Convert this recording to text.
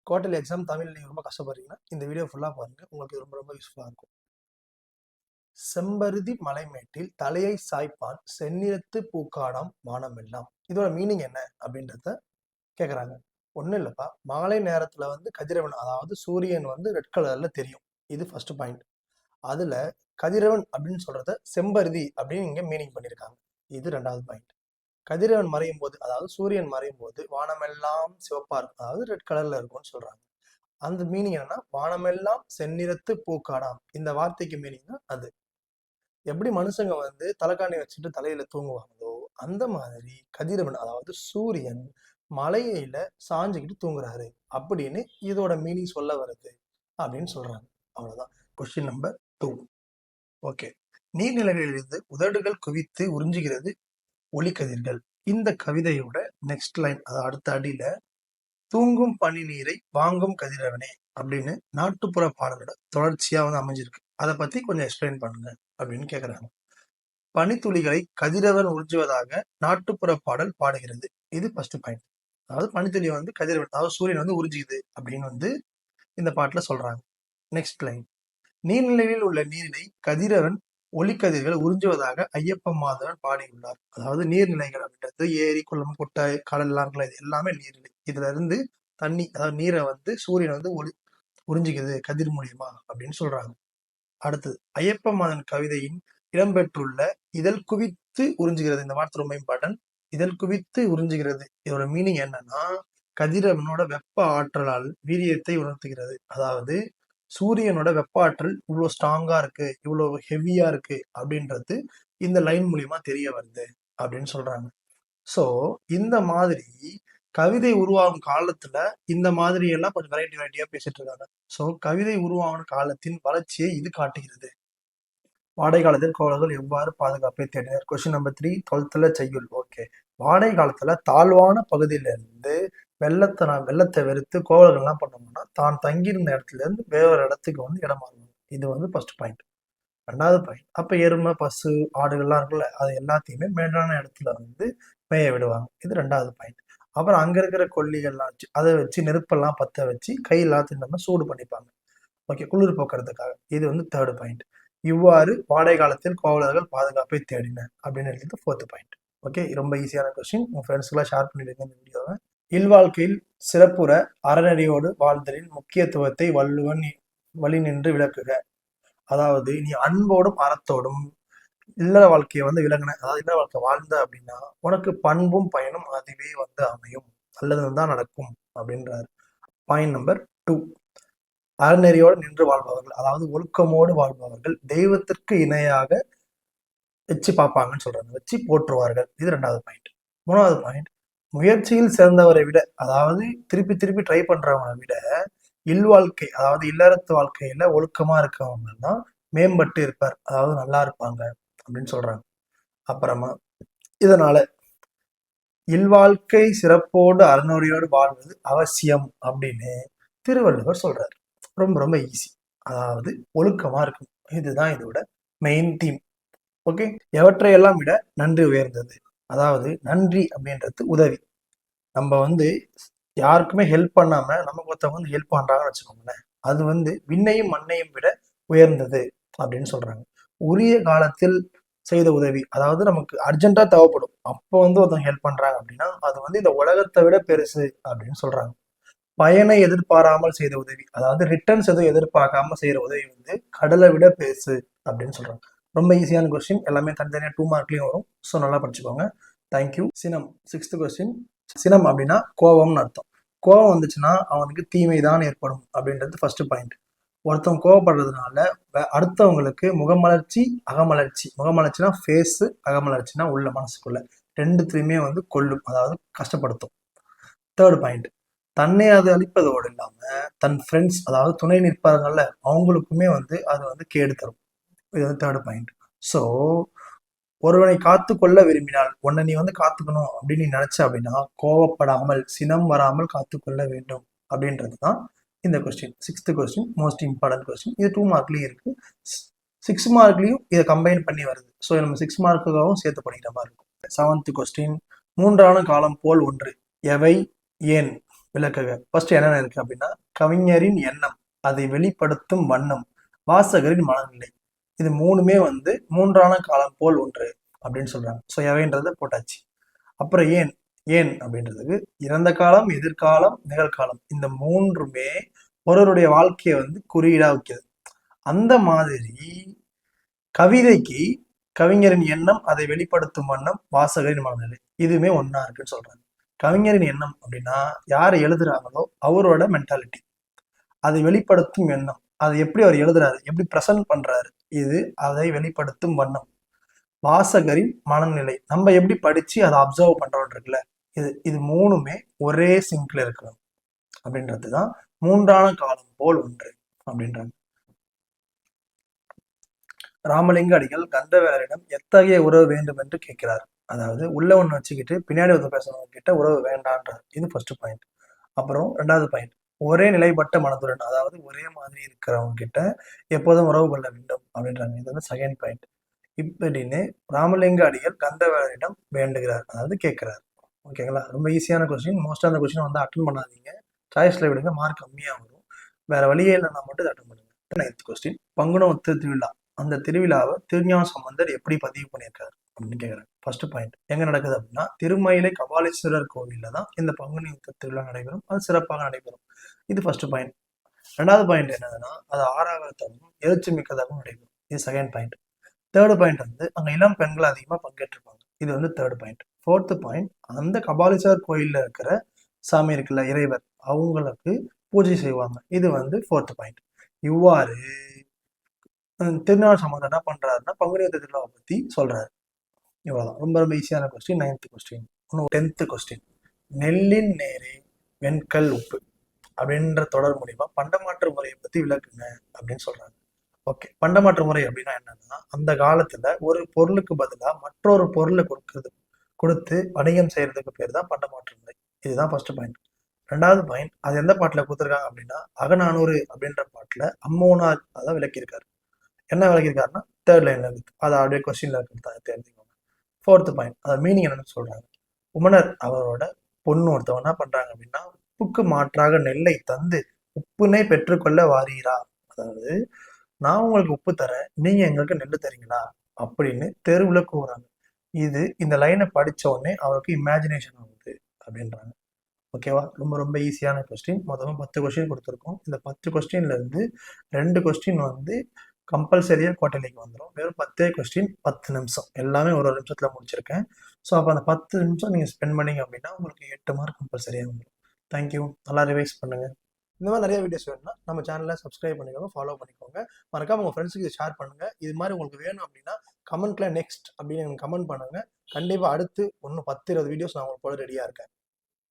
Quarterly exam Tamil நீங்கள் ரொம்ப கஷ்டப்படுறீங்கன்னா இந்த வீடியோ ஃபுல்லாக பாருங்கள், உங்களுக்கு ரொம்ப ரொம்ப யூஸ்ஃபுல்லாக இருக்கும். செம்பருதி மலைமேட்டில் தலையை சாய்ப்பான் செந்நிறத்து பூக்காடாம் வானமெல்லாம். இதோட மீனிங் என்ன அப்படின்றத கேட்குறாங்க. ஒன்றும் இல்லைப்பா, மாலை நேரத்தில் வந்து கதிரவன் அதாவது சூரியன் வந்து ரெட் கலரில் தெரியும். இது ஃபர்ஸ்ட் பாயிண்ட். அதில் கதிரவன் அப்படின்னு சொல்கிறத செம்பருதி அப்படின்னு இங்கே மீனிங் பண்ணியிருக்காங்க. இது ரெண்டாவது பாயிண்ட். கதிரவன் மறையும் போது அதாவது சூரியன் மறையும் போது வானமெல்லாம் சிவப்பா இருக்கும், அதாவது ரெட் கலர்ல இருக்கும்னு சொல்றாங்க. அந்த மீனிங் என்னன்னா வானமெல்லாம் செந்நிறத்து பூக்காடாம். இந்த வார்த்தைக்கு மீனிங் தான் அது. எப்படி மனுஷங்க வந்து தலைக்காணி வச்சுட்டு தலையில தூங்குவாங்களோ அந்த மாதிரி கதிரவன் அதாவது சூரியன் மலையில சாஞ்சுக்கிட்டு தூங்குறாரு அப்படின்னு இதோட மீனிங் சொல்ல வருது அப்படின்னு சொல்றாங்க. அவ்வளவுதான். Question number 2. ஓகே. நீர்நிலைகளிலிருந்து உதடுகள் குவித்து உறிஞ்சுகிறது ஒளிக்கதிர்கள். இந்த கவிதையோட நெக்ஸ்ட் லைன், அதாவது அடுத்த அடியில தூங்கும் பனி நீரை வாங்கும் கதிரவனே அப்படின்னு நாட்டுப்புற பாடலோட தொடர்ச்சியா வந்து அமைஞ்சிருக்கு. அதை பத்தி கொஞ்சம் எக்ஸ்பிளைன் பண்ணுங்க அப்படின்னு கேக்குறாங்க. பனித்துளிகளை கதிரவன் உறிஞ்சுவதாக நாட்டுப்புற பாடல் பாடுகிறது. இது ஃபர்ஸ்ட் பாயிண்ட். அதாவது பனித்துளி வந்து கதிரவன் அதாவது சூரியன் வந்து உறிஞ்சுக்குது அப்படின்னு வந்து இந்த பாட்டுல சொல்றாங்க. நெக்ஸ்ட் லைன், நீர்நிலையில் உள்ள நீரினை கதிரவன் ஒளிக்கதிர்கள் உறிஞ்சுவதாக ஐயப்ப மாதவன் பாடியுள்ளார். அதாவது நீர்நிலைகள் அப்படின்றது ஏரி, குளம், குட்டை, கடல் எல்லாம் இருக்குல்ல, இது எல்லாமே நீர்நிலை. இதுல இருந்து தண்ணி அதாவது நீரை வந்து சூரியன் வந்து உறிஞ்சிக்குது கதிர் மூலியமா அப்படின்னு சொல்றாங்க. அடுத்தது, ஐயப்ப மாதன் கவிதையின் இடம்பெற்றுள்ள இதழ் குவித்து உறிஞ்சுகிறது. இந்த வார்த்தை ரொம்ப இம்பார்ட்டன்ட். இதழ் குவித்து உறிஞ்சுகிறது, இதோட மீனிங் என்னன்னா கதிரவனோட வெப்ப ஆற்றலால் வீரியத்தை உணர்த்துகிறது. அதாவது சூரியனோட வெப்ப ஆற்றல் இவ்வளவு ஸ்ட்ராங்கா இருக்கு, இவ்வளவு ஹெவியா இருக்கு அப்படின்றது இந்த லைன் மூலியமா தெரிய வருது அப்படின்னு சொல்றாங்க. சோ இந்த மாதிரி கவிதை உருவாகும் காலத்துல இந்த மாதிரி எல்லாம் கொஞ்சம் வெரைட்டியா பேசிட்டு இருக்காங்க. சோ கவிதை உருவாகும் காலத்தின் வளர்ச்சியை இது காட்டுகிறது. வாடகை காலத்தில் கோவலர்கள் எவ்வாறு பாதுகாப்பை தேடினர்? கொஸ்டின் நம்பர் 3, 12th செய்யுள். ஓகே. வாடகை காலத்துல தாழ்வான பகுதியில இருந்து வெள்ளத்தை வெறுத்து கோவலர்கள் என்ன பண்ணோம்னா தான் தங்கியிருந்த இடத்துல இருந்து வேறொரு இடத்துக்கு வந்து இடம் மாறுவாங்க. இது வந்து ஃபர்ஸ்ட் பாயிண்ட். ரெண்டாவது பாயிண்ட், அப்ப எருமை, பசு, ஆடுகள்லாம் இருக்குல்ல, அது எல்லாத்தையுமே மேடான இடத்துல வந்து மேய விடுவாங்க. இது ரெண்டாவது பாயிண்ட். அப்புறம் அங்க இருக்கிற கொல்லிகள்லாம் வச்சு அதை வச்சு நெருப்பெல்லாம் பத்த வச்சு கை எல்லாத்தையும் நம்ம சூடு பண்ணிப்பாங்க. ஓகே, குளிர் போக்குறதுக்காக. இது வந்து தேர்டு பாயிண்ட். இவ்வாறு வாடகை காலத்தில் கோவலர்கள் பாதுகாப்பை தேடினர் அப்படின்னு எழுதிட்டு ஃபோர்த் பாயிண்ட். ஓகே, ரொம்ப ஈஸியான கொஸ்டின். உங்க ஃப்ரெண்ட்ஸ்க்குலாம் ஷேர் பண்ணிடுங்க இந்த வீடியோவை. இல்வாழ்க்கையில் சிறப்புற அறநெறியோடு வாழ்தலின் முக்கியத்துவத்தை வள்ளுவன் வழி நின்று விளக்குக. அதாவது நீ அன்போடும் அறத்தோடும் இல்லற வாழ்க்கையை வந்து விளங்கின, அதாவது இல்லற வாழ்க்கை வாழ்ந்த அப்படின்னா உனக்கு பண்பும் பயனும் அதுவே வந்து அமையும், நல்லதுதான் நடக்கும் அப்படின்றாரு. பாயிண்ட் நம்பர் 2, அறநெறியோடு நின்று வாழ்பவர்கள் அதாவது ஒழுக்கமோடு வாழ்பவர்கள் தெய்வத்திற்கு இணையாக வச்சு பார்ப்பாங்கன்னு சொல்றாங்க, வச்சு போற்றுவார்கள். இது ரெண்டாவது பாயிண்ட். மூணாவது பாயிண்ட், முயற்சியில் சிறந்தவரை விட அதாவது திருப்பி திருப்பி ட்ரை பண்றவங்களை விட இல்வாழ்க்கை அதாவது இல்லறத்து வாழ்க்கையில ஒழுக்கமா இருக்கவங்க தான் மேம்பட்டு இருப்பார், அதாவது நல்லா இருப்பாங்க அப்படின்னு சொல்றாங்க. அப்புறமா இதனால இல்வாழ்க்கை சிறப்போடு அறநெறியோடு வாழ்வது அவசியம் அப்படின்னு திருவள்ளுவர் சொல்றாரு. ரொம்ப ரொம்ப ஈஸி, அதாவது ஒழுக்கமா இருக்கும். இதுதான் இதோட மெயின் தீம். ஓகே, எவற்றையெல்லாம் விட நன்றி உயர்ந்தது. அதாவது நன்றி அப்படின்றது உதவி. நம்ம வந்து யாருக்குமே ஹெல்ப் பண்ணாம நமக்கு ஒருத்தவங்க வந்து ஹெல்ப் பண்றாங்கன்னு வச்சுக்கோங்களேன், அது வந்து விண்ணையும் மண்ணையும் விட உயர்ந்தது அப்படின்னு சொல்றாங்க. உரிய காலத்தில் செய்த உதவி, அதாவது நமக்கு அர்ஜென்ட்டா தேவைப்படும் அப்போ வந்து ஒருத்தவங்க ஹெல்ப் பண்றாங்க அப்படின்னா அது வந்து இந்த உலகத்தை விட பெருசு அப்படின்னு சொல்றாங்க. பயனை எதிர்பாராமல் செய்த உதவி, அதாவது ரிட்டர்ன்ஸ் எதுவும் எதிர்பார்க்காம செய்யற உதவி வந்து கடலை விட பெருசு அப்படின்னு சொல்றாங்க. ரொம்ப ஈஸியான கொஸ்டின், எல்லாமே தனித்தனியா 2 மார்க்லயும் வரும். ஸோ நல்லா படிச்சுக்கோங்க. தேங்க்யூ. சினம், 6th கொஸ்டின். சினம் அப்படின்னா கோபம்னு அர்த்தம். கோபம் வந்துச்சுன்னா அவனுக்கு தீமை தான் ஏற்படும் அப்படின்றது ஃபர்ஸ்ட் பாயிண்ட். ஒருத்தவங்க கோவப்படுறதுனால அடுத்தவங்களுக்கு முகமலர்ச்சி, அகமலர்ச்சி. முகமலர்ச்சினா ஃபேஸ், அகமலர்ச்சினா உள்ள மனசுக்குள்ள ரெண்டுத்தையுமே வந்து கொல்லும், அதாவது கஷ்டப்படுத்தும். தேர்ட் பாயிண்ட், தன்னை அது அழிப்பதோடு இல்லாம தன் ஃப்ரெண்ட்ஸ் அதாவது துணை நிற்பார்கள்ல அவங்களுக்குமே வந்து அது வந்து கேடு தரும். இது வந்து தேர்ட் பாயிண்ட். ஸோ ஒருவனை காத்து கொள்ள விரும்பினால் உன்னை நீ வந்து காத்துக்கணும் அப்படின்னு நீ நினைச்ச அப்படின்னா கோவப்படாமல் சினம் வராமல் காத்து கொள்ள வேண்டும் அப்படின்றது தான் இந்த question. 6th question most important question. இது 2 மார்க்லயும் இருக்கு, 6 மார்க்லயும் இதை கம்பைன் பண்ணி வருது. ஸோ நம்ம 6 மார்க்குக்காகவும் சேர்த்து படிக்கிற மாதிரி இருக்கும். 7th question. மூன்றான காலம் போல் ஒன்று எவை ஏன் விளக்குக. ஃபர்ஸ்ட் என்னென்ன இருக்கு அப்படின்னா, கவிஞரின் எண்ணம், அதை வெளிப்படுத்தும் வண்ணம், வாசகரின் மனநிலை. இது மூணுமே வந்து மூன்றான காலம் போல் ஒன்று அப்படின்னு சொல்றாங்க. ஸோ எவைன்றத போட்டாச்சு. அப்புறம் ஏன் ஏன் அப்படின்றதுக்கு இறந்த காலம், எதிர்காலம், நிகழ்காலம் இந்த மூன்றுமே ஒருவருடைய வாழ்க்கையை வந்து குறியீடா வைக்குது. அந்த மாதிரி கவிதைக்கு கவிஞரின் எண்ணம், அதை வெளிப்படுத்தும் வண்ணம், வாசகரின் மனநிலை இதுவுமே ஒன்னா இருக்குன்னு சொல்றாங்க. கவிஞரின் எண்ணம் அப்படின்னா யார் எழுதுறாங்களோ அவரோட மென்டாலிட்டி, அதை வெளிப்படுத்தும் எண்ணம், அதை எப்படி அவர் எழுதுறாரு, எப்படி ப்ரெசென்ட் பண்றாரு, இது அதை வெளிப்படுத்தும் வண்ணம். வாசகரின் மனநிலை, நம்ம எப்படி படிச்சு அதை அப்சர்வ் பண்றோம் இருக்குல்ல, இது மூணுமே ஒரே சிங்க்ல இருக்கணும் அப்படின்றதுதான் மூன்றான காலம் போல் ஒன்று அப்படின்றாங்க. ராமலிங்க அடிகள் கந்தவேலரிடம் எத்தகைய உறவு வேண்டும் என்று கேட்கிறார். அதாவது உள்ள ஒன்று வச்சுக்கிட்டு பின்னாடி வந்து பேசுறவங்க கிட்ட உறவு வேண்டான்றார். இது ஃபர்ஸ்ட் பாயிண்ட். அப்புறம் ரெண்டாவது பாயிண்ட், ஒரே நிலைப்பட்ட மனதுடன், அதாவது ஒரே மாதிரி இருக்கிறவங்க கிட்ட எப்போதும் உறவு கொள்ள வேண்டும் அப்படின்றாங்க. இது வந்து செகண்ட் பாயிண்ட். இப்படின்னு ராமலிங்க அடிகள் கந்தவேலரிடம் வேண்டுகிறார், அதாவது கேட்கிறார். ஓகேங்களா? ரொம்ப ஈஸியான கொஸ்டின். மோஸ்டா அந்த கொஸ்டின் வந்து அட்டன் பண்ணாதீங்க, சாய்ஸ்ல விடுங்க, மார்க் கம்மியாக வரும். வேற வழியே இல்லைன்னா மட்டும் அட்டன் பண்ணுங்க. 9th கொஸ்டின், பங்குனமுத்து திருவிழா, அந்த திருவிழாவை திருஞான சம்பந்தர் எப்படி பதிவு பண்ணியிருக்காரு அப்படின்னு கேட்குறாங்க. ஃபர்ஸ்ட் பாயிண்ட் எங்க நடக்குது அப்படின்னா, திருமயிலை கபாலீஸ்வரர் கோவில்ல தான் இந்த பங்குனி உத்திர திருவிழா நடைபெறும். அது சிறப்பாக நடைபெறும். இது ஃபர்ஸ்ட் பாயிண்ட். ரெண்டாவது பாயிண்ட் என்னதுன்னா, அது ஆறாவதாகவும் எழுச்சி மிக்கதாகவும் நடைபெறும். இது செகண்ட் பாயிண்ட். தேர்டு பாயிண்ட் வந்து அங்க இளம் பெண்கள் அதிகமா பங்கேற்றிருப்பாங்க. இது வந்து தேர்ட் பாயிண்ட். ஃபோர்த் பாயிண்ட், அந்த கபாலீஸ்வரர் கோயில்ல இருக்கிற சாமி இருக்குல்ல, இறைவர், அவங்களுக்கு பூஜை செய்வாங்க. இது வந்து ஃபோர்த் பாயிண்ட். இவ்வாறு திருநாள் சம்பந்தம் என்ன பண்றாருன்னா பங்குனி உத்திர திருவிழாவை பத்தி சொல்றாரு. இவ்வளவுதான். ரொம்ப ரொம்ப ஈஸியான question. 9th question. 10th question, நெல்லின் நேரே வெண்கல் உப்பு அப்படின்ற தொடர் மூலியமா பண்டமாற்று முறையை பத்தி விளக்குங்க அப்படின்னு சொல்றாங்க. ஓகே, பண்டமாற்று முறை அப்படின்னா என்னன்னா, அந்த காலத்துல ஒரு பொருளுக்கு பதிலா மற்றொரு பொருளை கொடுத்து வணிகம் செய்யறதுக்கு பேர் தான் பண்டமாற்று முறை. இதுதான் ஃபர்ஸ்ட் பாயிண்ட். ரெண்டாவது பாயிண்ட், அது எந்த பாட்டுல கொடுத்துருக்காங்க அப்படின்னா, அகநானூறு அப்படின்ற பாட்டுல அம்மோனார் அதான் விளக்கியிருக்காரு. என்ன விளக்கியிருக்காருன்னா தேர்ட் லைன்ல இருக்கு. அதை அப்படியே கொஸ்டின்ல இருக்கிறதா தெரிஞ்சுக்கோங்க. ஃபோர்த் பாயிண்ட், அதை மீனிங் என்னன்னு சொல்றாங்க. உமனர் அவரோட பொண்ணு ஒருத்தவங்க என்ன பண்றாங்க அப்படின்னா, உப்புக்கு மாற்றாக நெல்லை தந்து உப்புனை பெற்றுக்கொள்ள வாரீரா, அதாவது நான் உங்களுக்கு உப்பு தரேன், நீங்க எங்களுக்கு நெல் தரீங்களா அப்படின்னு தெருவுல கூறாங்க. இது இந்த லைனை படிச்ச உடனே அவருக்கு இமேஜினேஷன் ஆகுது அப்படின்றாங்க. ஓகேவா? ரொம்ப ரொம்ப ஈஸியான கொஸ்டின். மொத்தமாக 10 கொஸ்டின் கொடுத்துருக்கோம். இந்த 10 கொஸ்டின்ல இருந்து 2 கொஸ்டின் வந்து கம்பல்சரியா குவார்டர்லிக்கு வந்துடும். வெறும் 10 கொஸ்டின் 10 நிமிஷம், எல்லாமே ஒரு நிமிஷத்துல முடிச்சிருக்கேன். ஸோ அப்போ அந்த 10 நிமிஷம் நீங்க ஸ்பெண்ட் பண்ணீங்க அப்படின்னா உங்களுக்கு 8 மார்க் கம்பல்சரியாக வந்துடும். தேங்க்யூ. நல்லா ரிவைஸ் பண்ணுங்க. இந்த மாதிரி நிறைய வீடியோஸ் வேணும்னா நம்ம சேனலை சப்ஸ்கிரைப் பண்ணிக்கோங்க, ஃபாலோ பண்ணிக்கோங்க. மறக்காம உங்க ஃப்ரெண்ட்ஸுக்கு இதை ஷேர் பண்ணுங்க. இது மாதிரி உங்களுக்கு வேணும் அப்படின்னா கமெண்ட்ல நெக்ஸ்ட் அப்படின்னு கமெண்ட் பண்ணுங்க. கண்டிப்பா அடுத்து 10-20 வீடியோஸ் நான் உங்களுக்கு போட ரெடியா இருக்கேன்.